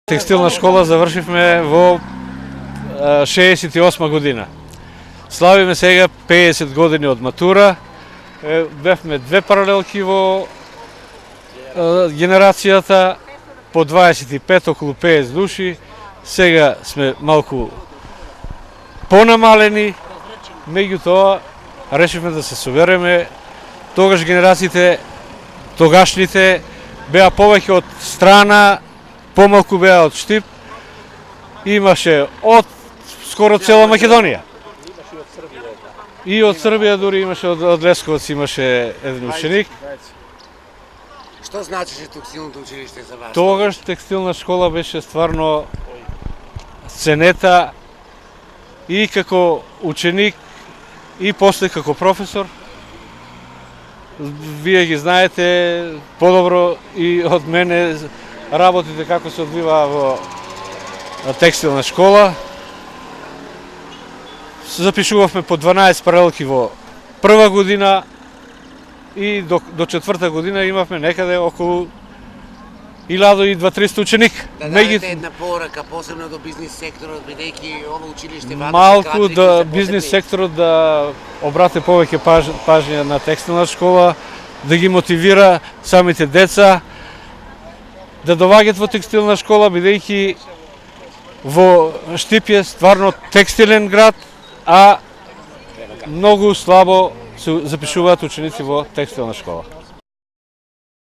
Текстилна школа завршивме во 68 година. Славиме сега 50 години од матура. Бевме две паралелки во генерацијата, по 25, околу 50 души. Сега сме малку понамалени, меѓутоа решивме да се собереме. Тогаш генерациите, тогашните, беа повеќе од страна, помалку беа од Штип, имаше од скоро цела Македонија. И од Србија дури имаше, од Лесковац имаше еден ученик. Што значеше текстилното училиште за вас? Тогаш текстилна школа беше стварно ценета и како ученик и после како професор. Вие ги знаете подобро и од мене работите како се одвива во текстилна школа. Запишувавме по 12 паралелки во прва година и до четврта година имавме некаде околу 1200-300 ученик. Да дадете една порака, посебно до бизнис секторот, бидејќи ова училиште вади малку да бизнис секторот да обрати повеќе пажња на текстилна школа, да ги мотивира самите деца да доаѓаат во текстилна школа, бидејќи во Штип е стварно текстилен град, а многу слабо се запишуваат ученици во текстилна школа.